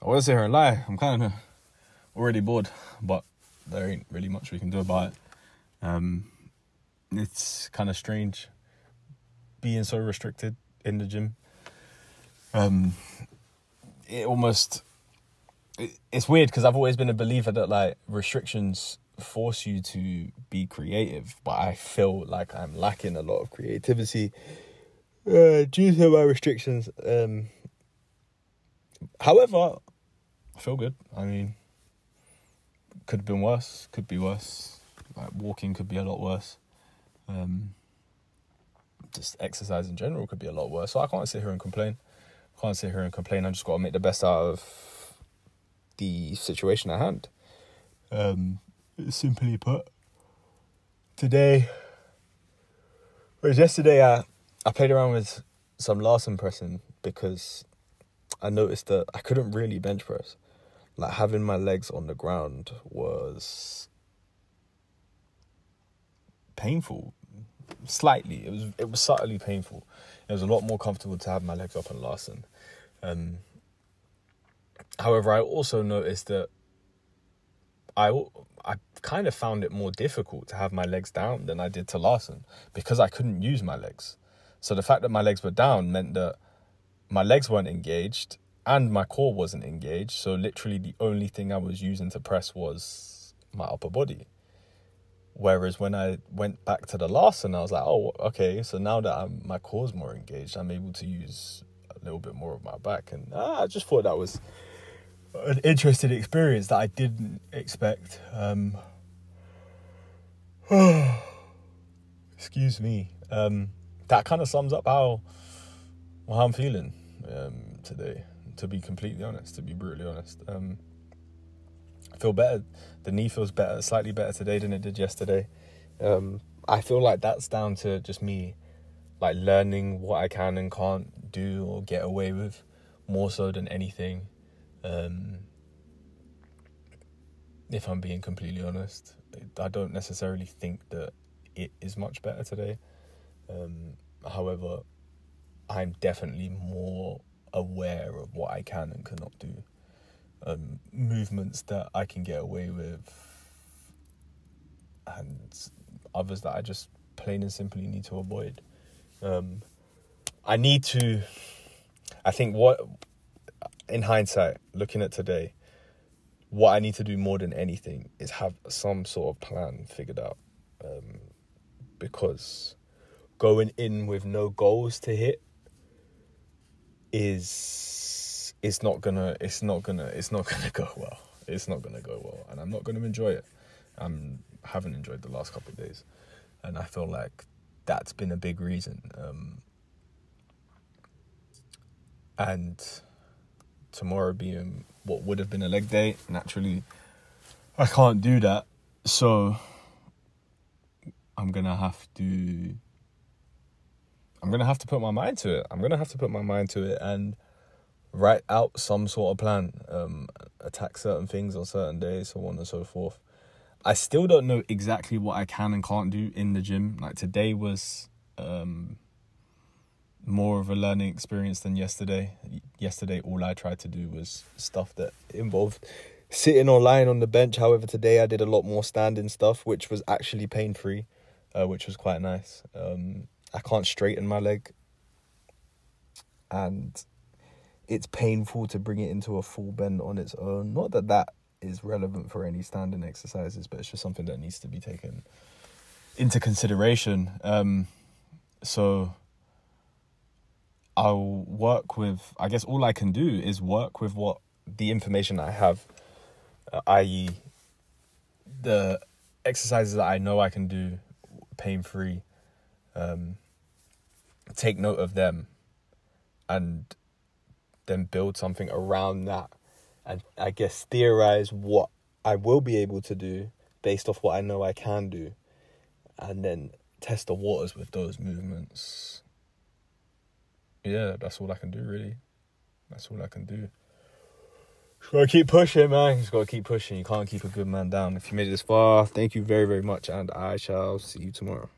I won't sit here and lie. I'm kind of already bored, but there ain't really much we can do about it. It's kind of strange being so restricted in the gym. It's weird because I've always been a believer that like restrictions force you to be creative, but I feel like I'm lacking a lot of creativity due to my restrictions. However, I feel good. I mean, could have been worse, could be worse. Like walking could be a lot worse. Just exercise in general could be a lot worse. So I can't sit here and complain. I just got to make the best out of the situation at hand. Simply put, yesterday I played around with some Larsen pressing because I noticed that I couldn't really bench press. Like having my legs on the ground was painful. Slightly. It was subtly painful. It was a lot more comfortable to have my legs up on Larsen. However, I also noticed that I kind of found it more difficult to have my legs down than I did to Larsen because I couldn't use my legs. So the fact that my legs were down meant that my legs weren't engaged and my core wasn't engaged. So literally the only thing I was using to press was my upper body. Whereas when I went back to the Larsen, I was like, oh, okay, so now that my core's more engaged, I'm able to use a little bit more of my back. And I just thought that was an interesting experience that I didn't expect. Excuse me. That kind of sums up how I'm feeling today, to be completely honest, to be brutally honest. I feel better. The knee feels better, slightly better today than it did yesterday. I feel like that's down to just me, like learning what I can and can't do or get away with, more so than anything. If I'm being completely honest, I don't necessarily think that it is much better today. However, I'm definitely more aware of what I can and cannot do. Movements that I can get away with and others that I just plain and simply need to avoid. I think in hindsight, looking at today, what I need to do more than anything is have some sort of plan figured out. Because going in with no goals to hit it's not gonna go well. It's not gonna go well, and I'm not gonna enjoy it. Haven't enjoyed the last couple of days, and I feel like that's been a big reason. And tomorrow being what would have been a leg day, naturally, I can't do that. So I'm gonna have to put my mind to it. And write out some sort of plan, attack certain things on certain days, so on and so forth. I still don't know exactly what I can and can't do in the gym. Like today was more of a learning experience than yesterday. Yesterday, all I tried to do was stuff that involved sitting or lying on the bench. However, today I did a lot more standing stuff, which was actually pain-free, which was quite nice. I can't straighten my leg, and it's painful to bring it into a full bend on its own. Not that is relevant for any standing exercises, but it's just something that needs to be taken into consideration. So I'll work with, I guess all I can do is work with what the information I have, i.e. the exercises that I know I can do pain-free, take note of them and then build something around that, and I guess theorize what I will be able to do based off what I know I can do, and then test the waters with those movements. Yeah, that's all I can do, really. That's all I can do. Just gotta keep pushing, man. Just gotta keep pushing. You can't keep a good man down. If you made it this far, thank you very, very much, and I shall see you tomorrow.